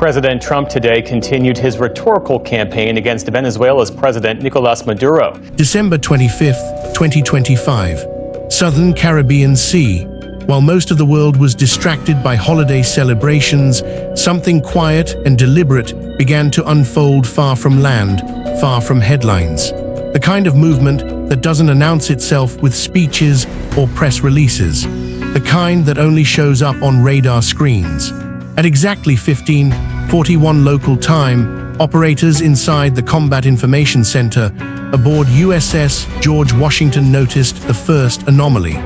President Trump today continued his rhetorical campaign against Venezuela's President Nicolas Maduro. December 25, 2025, Southern Caribbean Sea. While most of the world was distracted by holiday celebrations, something quiet and deliberate began to unfold far from land, far from headlines. The kind of movement that doesn't announce itself with speeches or press releases. The kind that only shows up on radar screens. At exactly 15:41 local time, operators inside the Combat Information Center aboard USS George Washington noticed the first anomaly: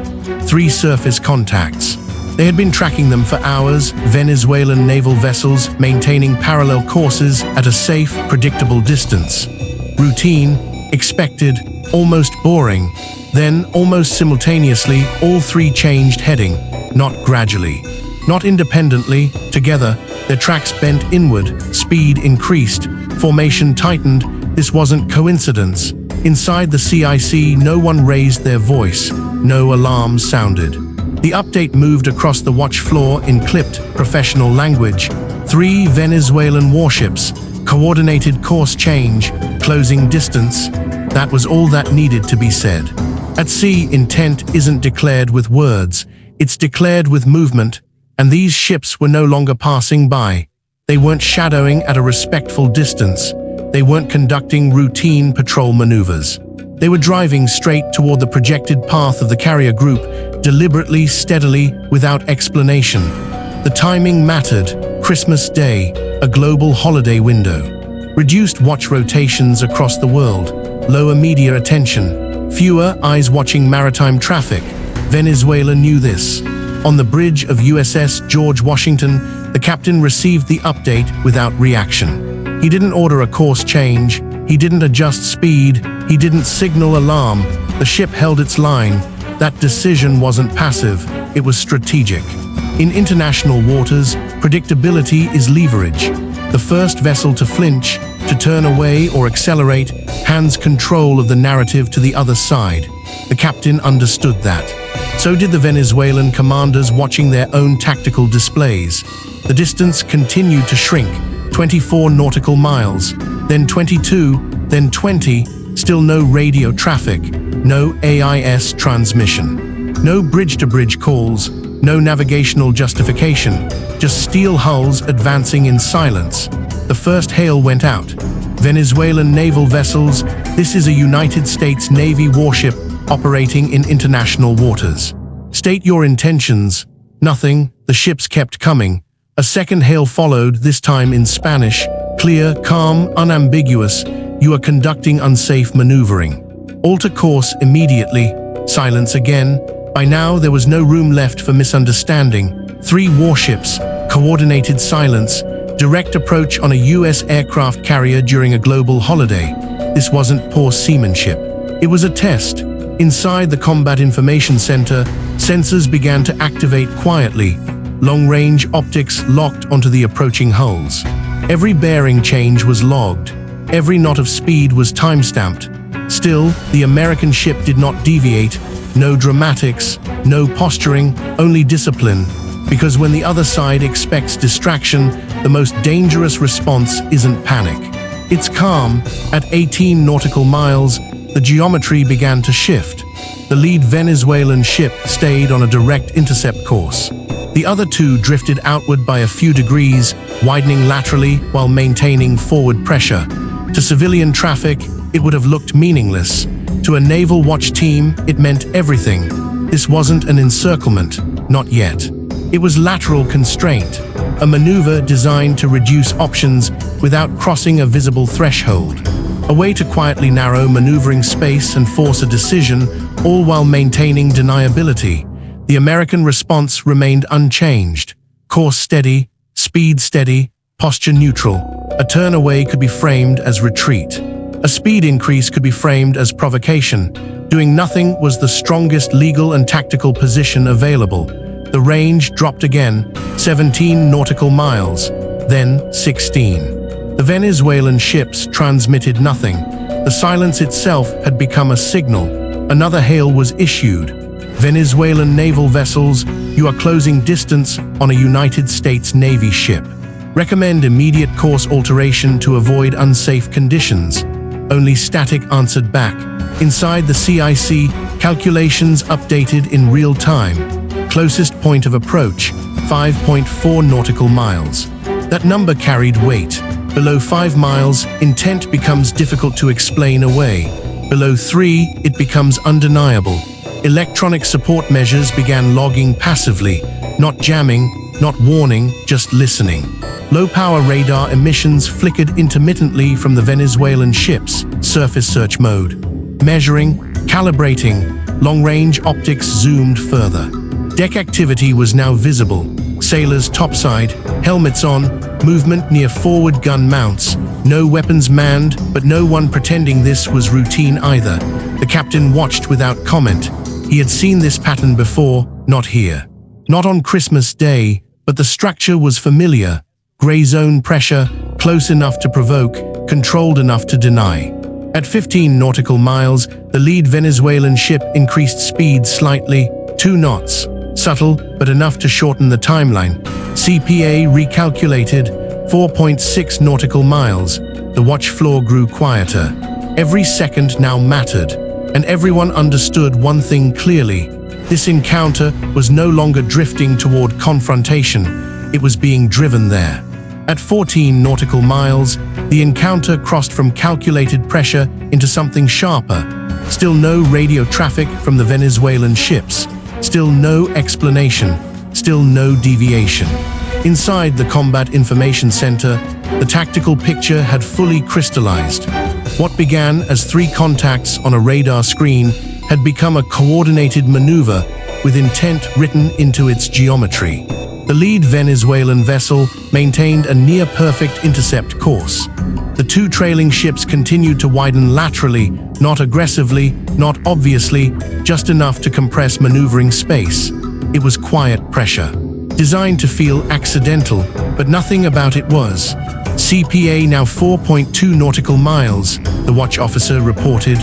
3 surface contacts. They had been tracking them for hours, Venezuelan naval vessels maintaining parallel courses at a safe, predictable distance. Routine, expected, almost boring. Then, almost simultaneously, all 3 changed heading, not gradually. Not independently, together, their tracks bent inward, speed increased, formation tightened. This wasn't coincidence. Inside the CIC, no one raised their voice, no alarms sounded. The update moved across the watch floor in clipped, professional language. 3 Venezuelan warships, coordinated course change, closing distance. That was all that needed to be said. At sea, intent isn't declared with words, it's declared with movement. And these ships were no longer passing by. They weren't shadowing at a respectful distance. They weren't conducting routine patrol maneuvers. They were driving straight toward the projected path of the carrier group, deliberately, steadily, without explanation. The timing mattered. Christmas Day, a global holiday window. Reduced watch rotations across the world. Lower media attention. Fewer eyes watching maritime traffic. Venezuela knew this. On the bridge of USS George Washington, the captain received the update without reaction. He didn't order a course change, he didn't adjust speed, he didn't signal alarm. The ship held its line. That decision wasn't passive, it was strategic. In international waters, predictability is leverage. The first vessel to flinch, to turn away or accelerate, hands control of the narrative to the other side. The captain understood that. So did the Venezuelan commanders watching their own tactical displays. The distance continued to shrink, 24 nautical miles, then 22, then 20, still no radio traffic, no AIS transmission, no bridge-to-bridge calls, no navigational justification, just steel hulls advancing in silence. The first hail went out. Venezuelan naval vessels, this is a United States Navy warship operating in international waters. State your intentions. Nothing, the ships kept coming. A second hail followed, this time in Spanish. Clear, calm, unambiguous. You are conducting unsafe maneuvering. Alter course immediately. Silence again. By now, there was no room left for misunderstanding. 3 warships, coordinated silence, direct approach on a U.S. aircraft carrier during a global holiday. This wasn't poor seamanship. It was a test. Inside the Combat Information Center, sensors began to activate quietly. Long-range optics locked onto the approaching hulls. Every bearing change was logged. Every knot of speed was time-stamped. Still, the American ship did not deviate. No dramatics, no posturing, only discipline. Because when the other side expects distraction, the most dangerous response isn't panic. It's calm. At 18 nautical miles, the geometry began to shift. The lead Venezuelan ship stayed on a direct intercept course. The other 2 drifted outward by a few degrees, widening laterally while maintaining forward pressure. To civilian traffic, it would have looked meaningless. To a naval watch team, it meant everything. This wasn't an encirclement, not yet. It was lateral constraint, a maneuver designed to reduce options without crossing a visible threshold. A way to quietly narrow maneuvering space and force a decision, all while maintaining deniability. The American response remained unchanged. Course steady, speed steady, posture neutral. A turn away could be framed as retreat. A speed increase could be framed as provocation. Doing nothing was the strongest legal and tactical position available. The range dropped again, 17 nautical miles, then 16. The Venezuelan ships transmitted nothing. The silence itself had become a signal. Another hail was issued. Venezuelan naval vessels, you are closing distance on a United States Navy ship. Recommend immediate course alteration to avoid unsafe conditions. Only static answered back. Inside the CIC, calculations updated in real time. Closest point of approach, 5.4 nautical miles. That number carried weight. Below 5 miles, intent becomes difficult to explain away. Below 3, it becomes undeniable. Electronic support measures began logging passively, not jamming, not warning, just listening. Low-power radar emissions flickered intermittently from the Venezuelan ships, surface search mode. Measuring, calibrating, long-range optics zoomed further. Deck activity was now visible. Sailors topside, helmets on, movement near forward gun mounts. No weapons manned, but no one pretending this was routine either. The captain watched without comment. He had seen this pattern before, not here. Not on Christmas Day, but the structure was familiar. Gray zone pressure, close enough to provoke, controlled enough to deny. At 15 nautical miles, the lead Venezuelan ship increased speed slightly, 2 knots. Subtle, but enough to shorten the timeline. CPA recalculated, 4.6 nautical miles. The watch floor grew quieter. Every second now mattered, and everyone understood one thing clearly. This encounter was no longer drifting toward confrontation. It was being driven there. At 14 nautical miles, the encounter crossed from calculated pressure into something sharper. Still no radio traffic from the Venezuelan ships. Still no explanation. Still no deviation. Inside the Combat Information Center, the tactical picture had fully crystallized. What began as 3 contacts on a radar screen had become a coordinated maneuver with intent written into its geometry. The lead Venezuelan vessel maintained a near-perfect intercept course. The 2 trailing ships continued to widen laterally, not aggressively, not obviously, just enough to compress maneuvering space. It was quiet pressure, designed to feel accidental, but nothing about it was. CPA now 4.2 nautical miles, the watch officer reported.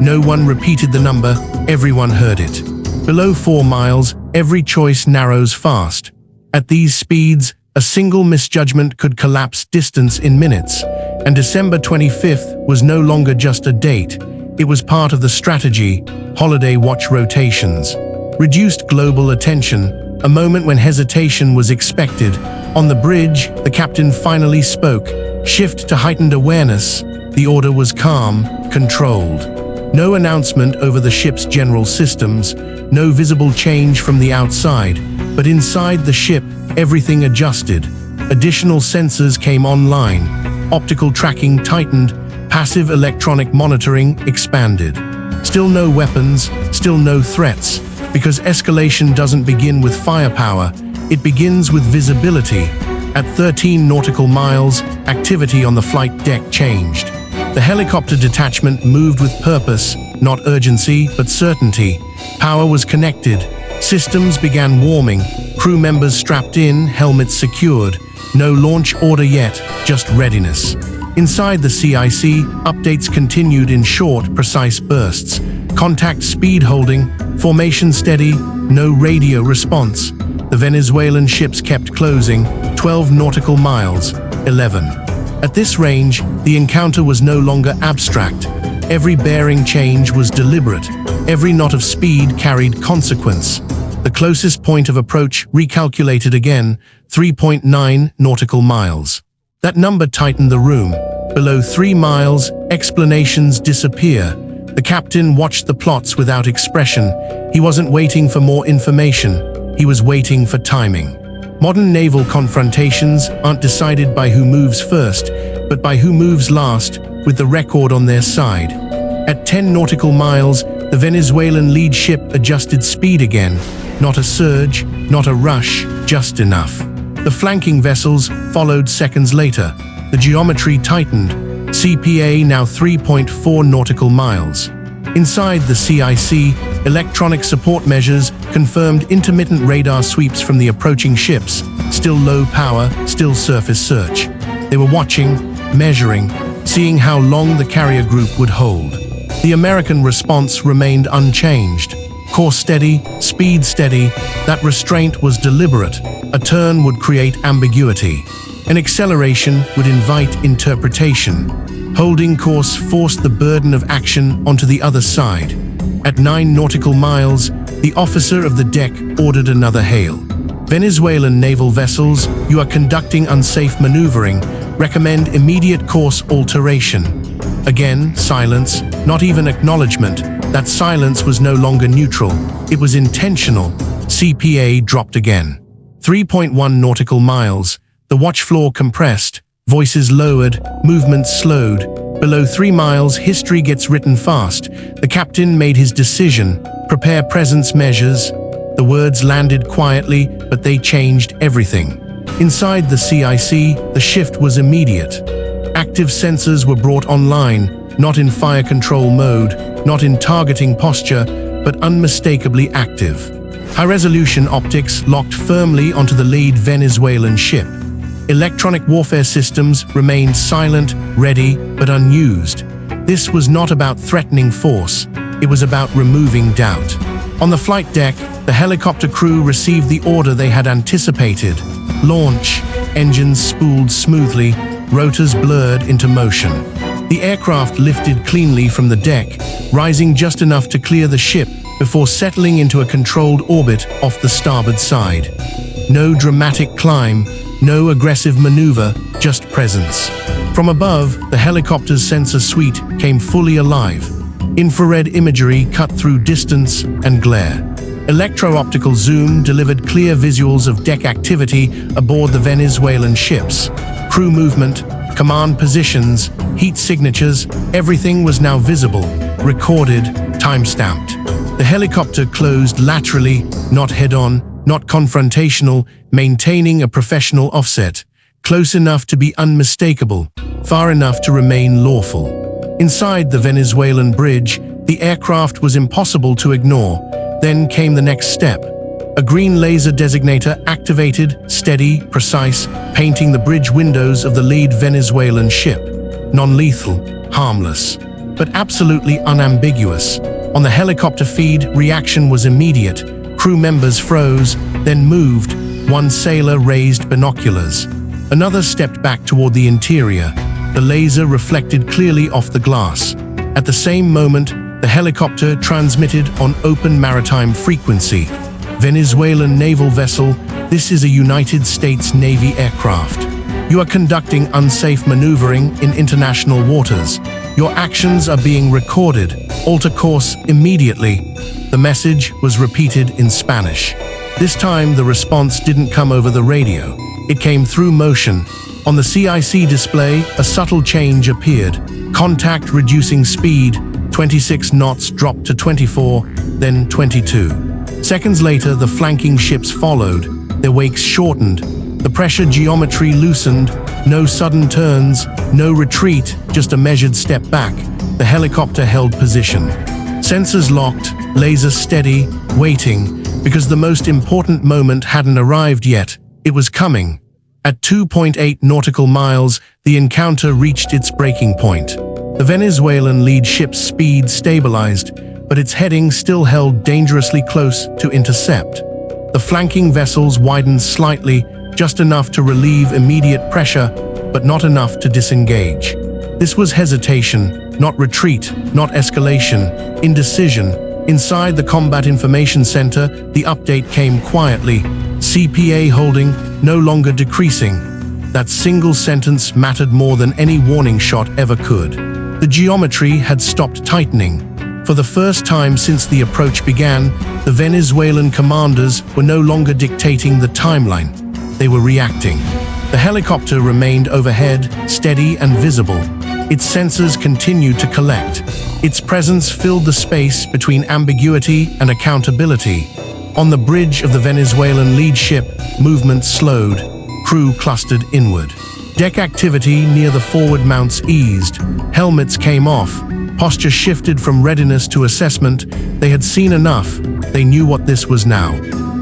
No one repeated the number, everyone heard it. Below 4 miles, every choice narrows fast. At these speeds, a single misjudgment could collapse distance in minutes, and December 25th was no longer just a date. It was part of the strategy, holiday watch rotations. Reduced global attention, a moment when hesitation was expected. On the bridge, the captain finally spoke. Shift to heightened awareness. The order was calm, controlled. No announcement over the ship's general systems, no visible change from the outside, but inside the ship, everything adjusted. Additional sensors came online. Optical tracking tightened, passive electronic monitoring expanded. Still no weapons, still no threats, because escalation doesn't begin with firepower, it begins with visibility. At 13 nautical miles, activity on the flight deck changed. The helicopter detachment moved with purpose, not urgency, but certainty. Power was connected. Systems began warming. Crew members strapped in, helmets secured. No launch order yet, just readiness. Inside the CIC, updates continued in short, precise bursts. Contact speed holding, formation steady, no radio response. The Venezuelan ships kept closing, 12 nautical miles, 11. At this range, the encounter was no longer abstract. Every bearing change was deliberate. Every knot of speed carried consequence. The closest point of approach recalculated again, 3.9 nautical miles. That number tightened the room. Below 3 miles, explanations disappear. The captain watched the plots without expression. He wasn't waiting for more information. He was waiting for timing. Modern naval confrontations aren't decided by who moves first, but by who moves last, with the record on their side. At 10 nautical miles, the Venezuelan lead ship adjusted speed again. Not a surge, not a rush, just enough. The flanking vessels followed seconds later. The geometry tightened. CPA now 3.4 nautical miles. Inside the CIC, electronic support measures confirmed intermittent radar sweeps from the approaching ships. Still low power, still surface search. They were watching, measuring, seeing how long the carrier group would hold. The American response remained unchanged. Course steady, speed steady. That restraint was deliberate. A turn would create ambiguity. An acceleration would invite interpretation. Holding course forced the burden of action onto the other side. At 9 nautical miles, the officer of the deck ordered another hail. Venezuelan naval vessels, you are conducting unsafe maneuvering. Recommend immediate course alteration. Again, silence, not even acknowledgement. That silence was no longer neutral. It was intentional. CPA dropped again. 3.1 nautical miles. The watch floor compressed. Voices lowered, movements slowed. Below 3 miles, history gets written fast. The captain made his decision. Prepare presence measures. The words landed quietly, but they changed everything. Inside the CIC, the shift was immediate. Active sensors were brought online, not in fire control mode, not in targeting posture, but unmistakably active. High-resolution optics locked firmly onto the lead Venezuelan ship. Electronic warfare systems remained silent, ready, but unused. This was not about threatening force. It was about removing doubt. On the flight deck, the helicopter crew received the order they had anticipated. Launch. Engines spooled smoothly, rotors blurred into motion. The aircraft lifted cleanly from the deck, rising just enough to clear the ship before settling into a controlled orbit off the starboard side. No dramatic climb, no aggressive maneuver, just presence. From above, the helicopter's sensor suite came fully alive. Infrared imagery cut through distance and glare. Electro-optical zoom delivered clear visuals of deck activity aboard the Venezuelan ships. Crew movement, command positions, heat signatures, everything was now visible, recorded, time-stamped. The helicopter closed laterally, not head-on, not confrontational, maintaining a professional offset, close enough to be unmistakable, far enough to remain lawful. Inside the Venezuelan bridge, the aircraft was impossible to ignore. Then came the next step. A green laser designator activated, steady, precise, painting the bridge windows of the lead Venezuelan ship. Non-lethal, harmless, but absolutely unambiguous. On the helicopter feed, reaction was immediate. Crew members froze, then moved. One sailor raised binoculars. Another stepped back toward the interior. The laser reflected clearly off the glass. At the same moment, the helicopter transmitted on open maritime frequency. Venezuelan naval vessel, this is a United States Navy aircraft. You are conducting unsafe maneuvering in international waters. Your actions are being recorded. Alter course immediately. The message was repeated in Spanish. This time, the response didn't come over the radio. It came through motion. On the CIC display, a subtle change appeared. Contact reducing speed, 26 knots dropped to 24, then 22. Seconds later, the flanking ships followed. Their wakes shortened. The pressure geometry loosened. No sudden turns, no retreat, just a measured step back. The helicopter held position. Sensors locked, laser steady, waiting, because the most important moment hadn't arrived yet. It was coming. At 2.8 nautical miles, the encounter reached its breaking point. The Venezuelan lead ship's speed stabilized, but its heading still held dangerously close to intercept. The flanking vessels widened slightly, just enough to relieve immediate pressure, but not enough to disengage. This was hesitation, not retreat, not escalation, indecision. Inside the Combat Information Center, the update came quietly. CPA holding, no longer decreasing. That single sentence mattered more than any warning shot ever could. The geometry had stopped tightening. For the first time since the approach began, the Venezuelan commanders were no longer dictating the timeline. They were reacting. The helicopter remained overhead, steady and visible. Its sensors continued to collect. Its presence filled the space between ambiguity and accountability. On the bridge of the Venezuelan lead ship, movement slowed. Crew clustered inward. Deck activity near the forward mounts eased. Helmets came off. Posture shifted from readiness to assessment. They had seen enough. They knew what this was now.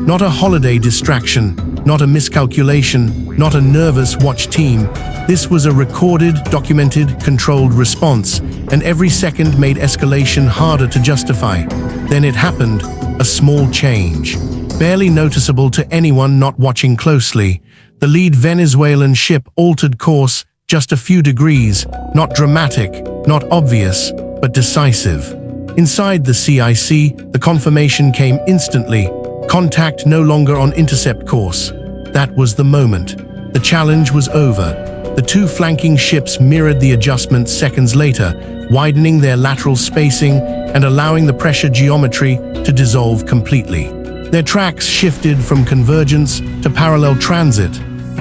Not a holiday distraction, not a miscalculation, not a nervous watch team. This was a recorded, documented, controlled response, and every second made escalation harder to justify. Then it happened, a small change. Barely noticeable to anyone not watching closely. The lead Venezuelan ship altered course just a few degrees, not dramatic, not obvious, but decisive. Inside the CIC, the confirmation came instantly. Contact no longer on intercept course. That was the moment. The challenge was over. The two flanking ships mirrored the adjustment seconds later, widening their lateral spacing and allowing the pressure geometry to dissolve completely. Their tracks shifted from convergence to parallel transit.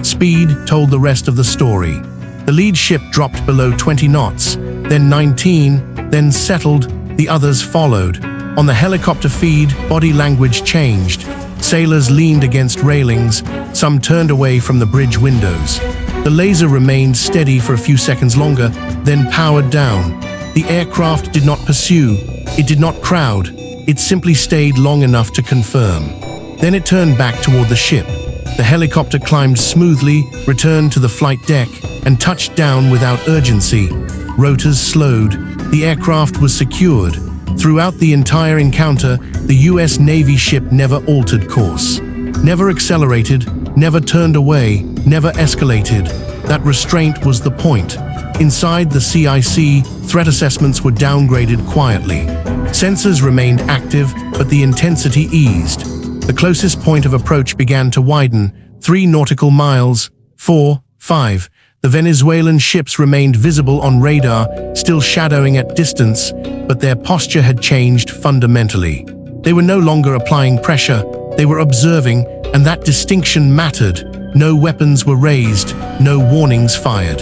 Speed told the rest of the story. The lead ship dropped below 20 knots, then 19, then settled, the others followed. On the helicopter feed, body language changed. Sailors leaned against railings, some turned away from the bridge windows. The laser remained steady for a few seconds longer, then powered down. The aircraft did not pursue, it did not crowd, it simply stayed long enough to confirm. Then it turned back toward the ship. The helicopter climbed smoothly, returned to the flight deck, and touched down without urgency. Rotors slowed. The aircraft was secured. Throughout the entire encounter, the US Navy ship never altered course. Never accelerated, never turned away, never escalated. That restraint was the point. Inside the CIC, threat assessments were downgraded quietly. Sensors remained active, but the intensity eased. The closest point of approach began to widen, 3 nautical miles, 4, 5. The Venezuelan ships remained visible on radar, still shadowing at distance, but their posture had changed fundamentally. They were no longer applying pressure, they were observing, and that distinction mattered. No weapons were raised, no warnings fired,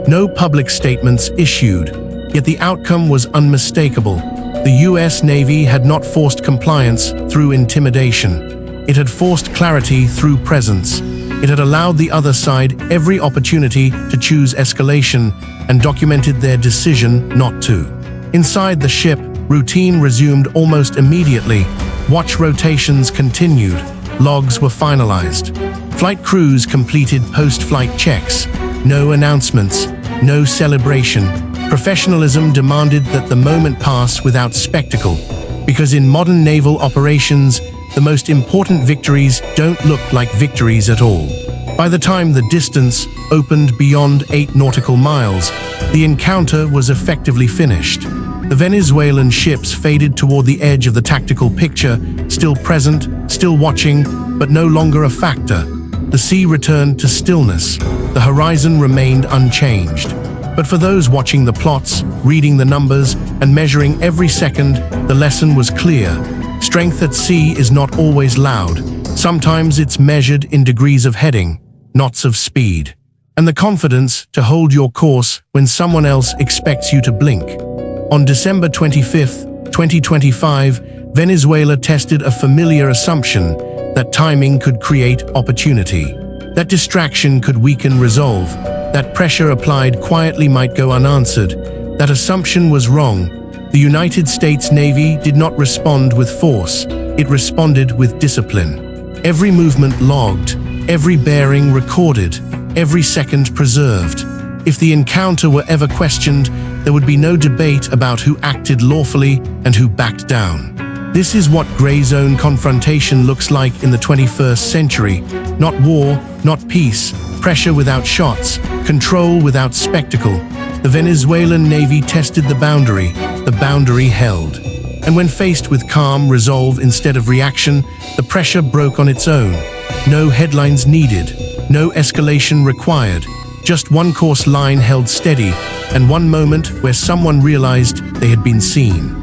no public statements issued. Yet the outcome was unmistakable. The US Navy had not forced compliance through intimidation. It had forced clarity through presence. It had allowed the other side every opportunity to choose escalation and documented their decision not to. Inside the ship, routine resumed almost immediately. Watch rotations continued. Logs were finalized. Flight crews completed post-flight checks. No announcements, no celebration. Professionalism demanded that the moment pass without spectacle, because in modern naval operations, the most important victories don't look like victories at all. By the time the distance opened beyond 8 nautical miles, the encounter was effectively finished. The Venezuelan ships faded toward the edge of the tactical picture, still present, still watching, but no longer a factor. The sea returned to stillness. The horizon remained unchanged. But for those watching the plots, reading the numbers, and measuring every second, the lesson was clear. Strength at sea is not always loud. Sometimes it's measured in degrees of heading, knots of speed, and the confidence to hold your course when someone else expects you to blink. On December 25, 2025, Venezuela tested a familiar assumption that timing could create opportunity, that distraction could weaken resolve, that pressure applied quietly might go unanswered. That assumption was wrong. The United States Navy did not respond with force, it responded with discipline. Every movement logged, every bearing recorded, every second preserved. If the encounter were ever questioned, there would be no debate about who acted lawfully and who backed down. This is what gray zone confrontation looks like in the 21st century. Not war, not peace, pressure without shots, control without spectacle. The Venezuelan Navy tested the boundary held. And when faced with calm resolve instead of reaction, the pressure broke on its own. No headlines needed, no escalation required, just one course line held steady, and one moment where someone realized they had been seen.